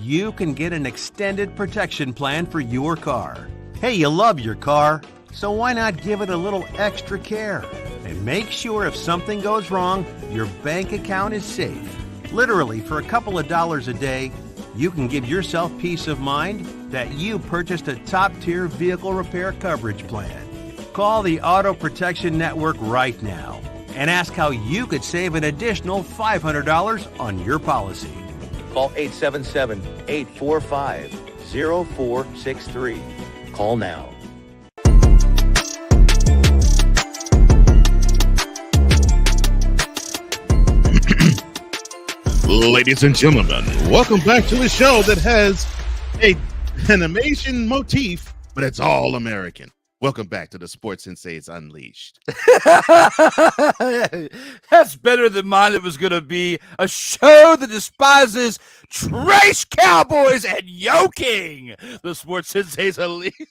you can get an extended protection plan for your car. Hey, you love your car, so why not give it a little extra care and make sure if something goes wrong, your bank account is safe. Literally, for a couple of dollars a day, you can give yourself peace of mind that you purchased a top-tier vehicle repair coverage plan. Call the Auto Protection Network right now and ask how you could save an additional $500 on your policy. Call 877-845-0463. Call now. Ladies and gentlemen, welcome back to a show that has an animation motif, but it's all American. Welcome back to the Sports Sensei's Unleashed. That's better than mine. It was going to be a show that despises TRAYCHE Cowboys and yoking. The Sports Sensei's Unleashed.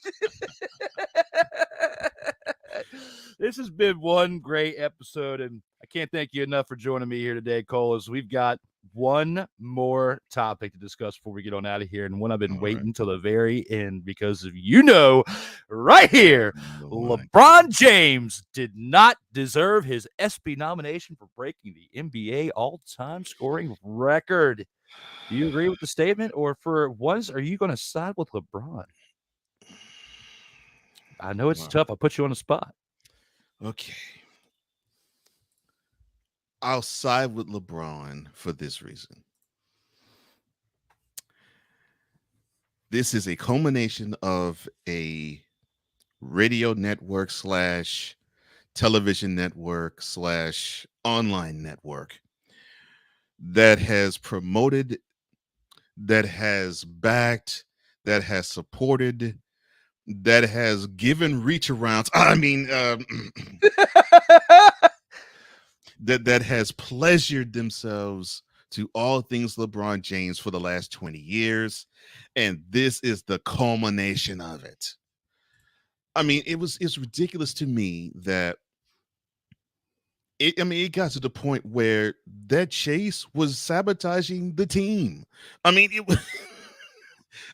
This has been one great episode, and I can't thank you enough for joining me here today, Cole, as we've got one more topic to discuss before we get on out of here, and one I've been waiting till the very end because of right here, LeBron James did not deserve his ESPY nomination for breaking the NBA all-time scoring record. Do you agree with the statement, or for once, are you going to side with LeBron? I know it's tough. I put you on the spot. Okay. I'll side with LeBron for this reason. This is a culmination of a radio network / television network / online network that has promoted, that has backed, that has supported, that has given reach arounds. that has pleasured themselves to all things LeBron James for the last 20 years. And this is the culmination of it. I mean, it's ridiculous to me that it got to the point where that chase was sabotaging the team. I mean, it was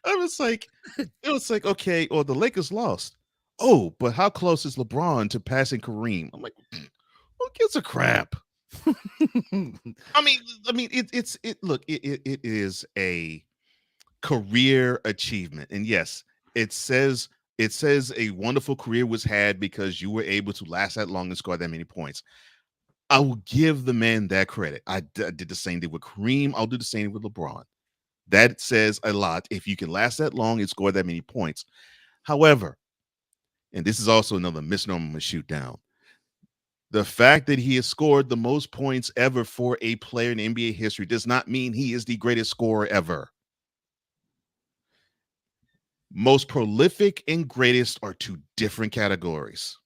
it was like, okay, well, the Lakers lost. Oh, but how close is LeBron to passing Kareem? I'm like, who gives a crap? It is a career achievement. And yes, it says a wonderful career was had because you were able to last that long and score that many points. I will give the man that credit. I did the same thing with Kareem. I'll do the same thing with LeBron. That says a lot if you can last that long and score that many points. However, and this is also another misnomer I'm going to shoot down, the fact that he has scored the most points ever for a player in NBA history does not mean he is the greatest scorer ever. Most prolific and greatest are two different categories.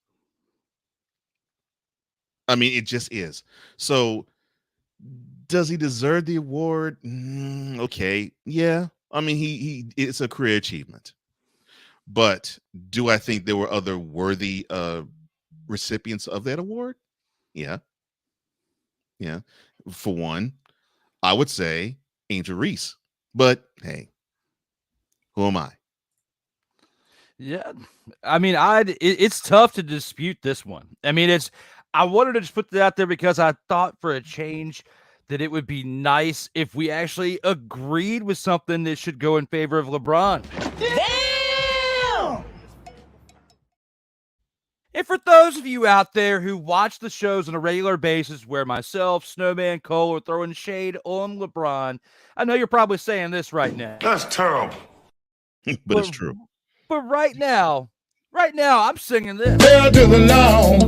I mean, it just is. So, does he deserve the award? Okay. Yeah. I mean, it's a career achievement. But do I think there were other worthy recipients of that award? Yeah. Yeah. For one, I would say Angel Reese. But hey, who am I? Yeah. I mean, it's tough to dispute this one. I mean, I wanted to just put that out there because I thought for a change that it would be nice if we actually agreed with something that should go in favor of LeBron. Damn! And for those of you out there who watch the shows on a regular basis where myself, Snowman, Cole are throwing shade on LeBron, I know you're probably saying this right now. That's terrible. But it's true. But right now, I'm singing this. Hell to the no,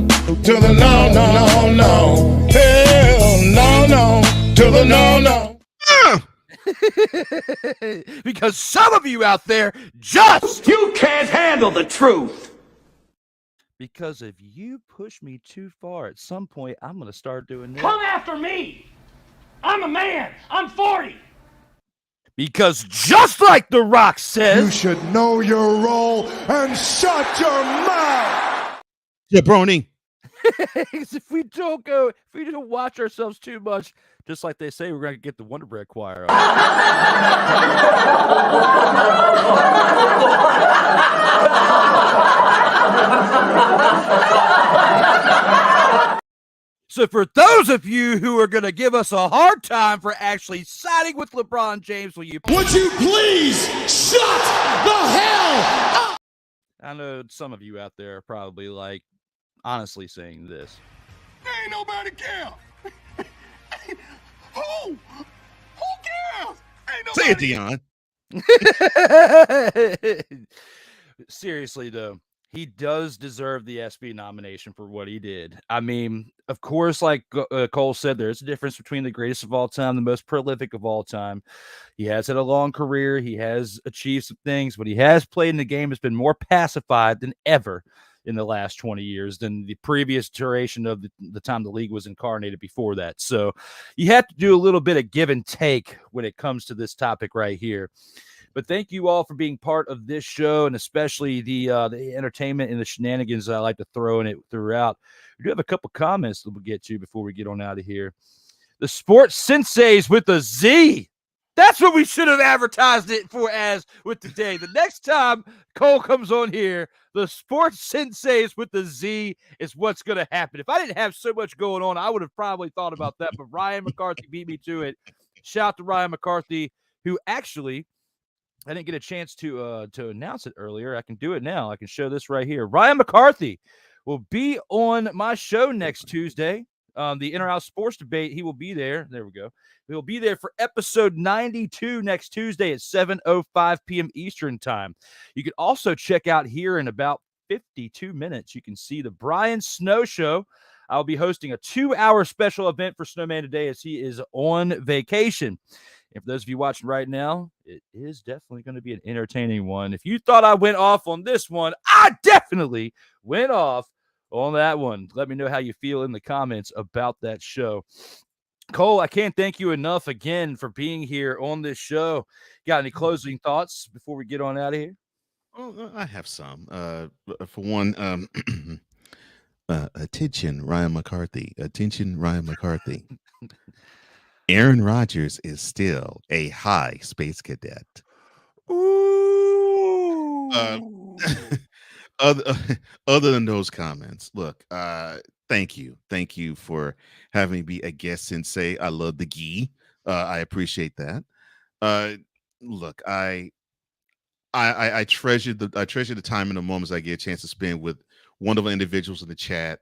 to the no, no, no, no. Hell no, to the no. Because some of you out there you can't handle the truth. Because if you push me too far, at some point, I'm going to start doing this. Come after me. I'm a man. I'm 40. Because just like The Rock says, you should know your role and shut your mouth. Jabroni. if we don't watch ourselves too much, just like they say, we're going to get the Wonder Bread Choir on. So for those of you who are going to give us a hard time for actually siding with LeBron James, would you please shut the hell up? I know some of you out there are probably like honestly saying this. Ain't nobody care. Who cares? Ain't nobody. Say it, Dion. Seriously, though, he does deserve the ESPY nomination for what he did. I mean, of course, like Cole said, there's a difference between the greatest of all time, the most prolific of all time. He has had a long career. He has achieved some things. What he has played in the game has been more pacified than ever. in the last 20 years than the previous duration of the time the league was incarnated before that. So you have to do a little bit of give and take when it comes to this topic right here. But thank you all for being part of this show, and especially the entertainment and the shenanigans that I like to throw in it throughout. We do have a couple comments that we'll get to before we get on out of here. The Sports Senseis with a Z. That's what we should have advertised it for as with today. The next time Cole comes on here, the Sports Senseis with the Z is what's going to happen. If I didn't have so much going on, I would have probably thought about that. But Ryan McCarthy beat me to it. Shout out to Ryan McCarthy, who actually – I didn't get a chance to announce it earlier. I can do it now. I can show this right here. Ryan McCarthy will be on my show next Tuesday. The In-Or-Out Sports Debate, he will be there. There we go. He'll be there for episode 92 next Tuesday at 7:05 p.m. Eastern time. You can also check out here in about 52 minutes. You can see the Brian Snow Show. I'll be hosting a 2-hour special event for Snowman today as he is on vacation. And for those of you watching right now, it is definitely going to be an entertaining one. If you thought I went off on this one, I definitely went off on that one. Let me know how you feel in the comments about that show. Cole, I can't thank you enough again for being here on this show. Got any closing thoughts before we get on out of here? Oh, I have some. For one, attention, Ryan McCarthy. Attention, Ryan McCarthy. Aaron Rodgers is still a high space cadet. Ooh. Other than those comments, look, thank you for having me be a guest sensei. I love the gi. I appreciate that. Look, I treasure the time and the moments I get a chance to spend with wonderful individuals in the chat,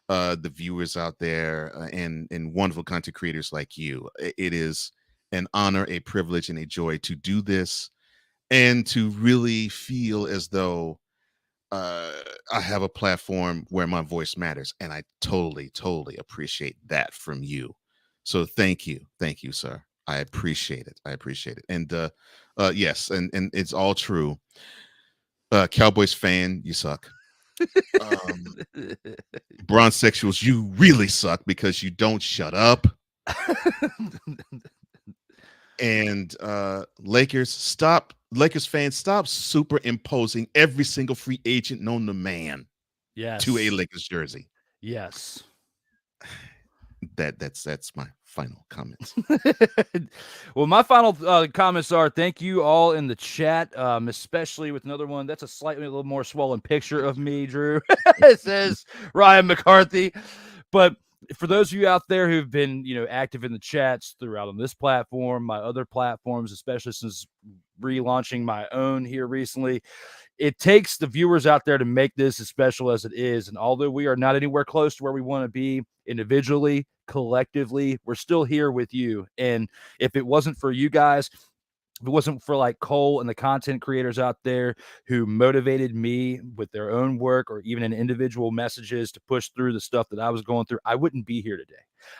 the viewers out there, and wonderful content creators like you. It is an honor, a privilege, and a joy to do this, and to really feel as though I have a platform where my voice matters, and I totally appreciate that from you. So thank you, sir. I appreciate it. And yes, and it's all true. Cowboys fan, you suck. Bronzexuals, you really suck because you don't shut up. And Lakers fans, stop superimposing every single free agent known to man to a Lakers jersey. Yes. That's my final comments. Well, my final comments are thank you all in the chat, especially with another one. That's a little more swollen picture of me, Drew. It says Ryan McCarthy. But for those of you out there who've been, active in the chats throughout on this platform, my other platforms, especially since relaunching my own here recently, it takes the viewers out there to make this as special as it is. And although we are not anywhere close to where we want to be individually, collectively, we're still here with you. And if it wasn't for you guys, if it wasn't for like Cole and the content creators out there who motivated me with their own work or even in individual messages to push through the stuff that I was going through, I wouldn't be here today.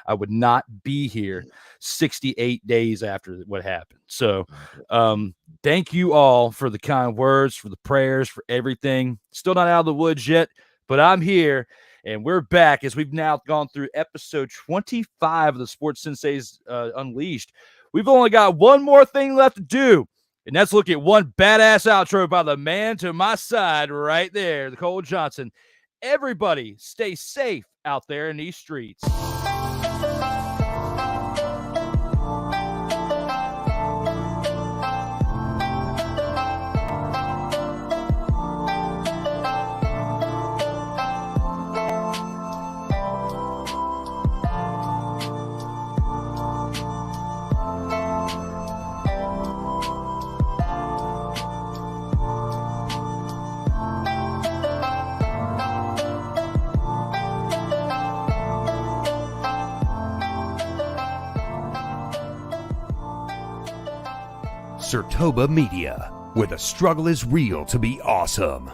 I would not be here 68 days after what happened. So thank you all for the kind words, for the prayers, for everything. Still not out of the woods yet, but I'm here. And we're back as we've now gone through episode 25 of the Sports Senseis Unleashed. We've only got one more thing left to do, and that's look at one badass outro by the man to my side right there, the Cole Johnson. Everybody stay safe out there in these streets. Sertoba Media, where the struggle is real to be awesome.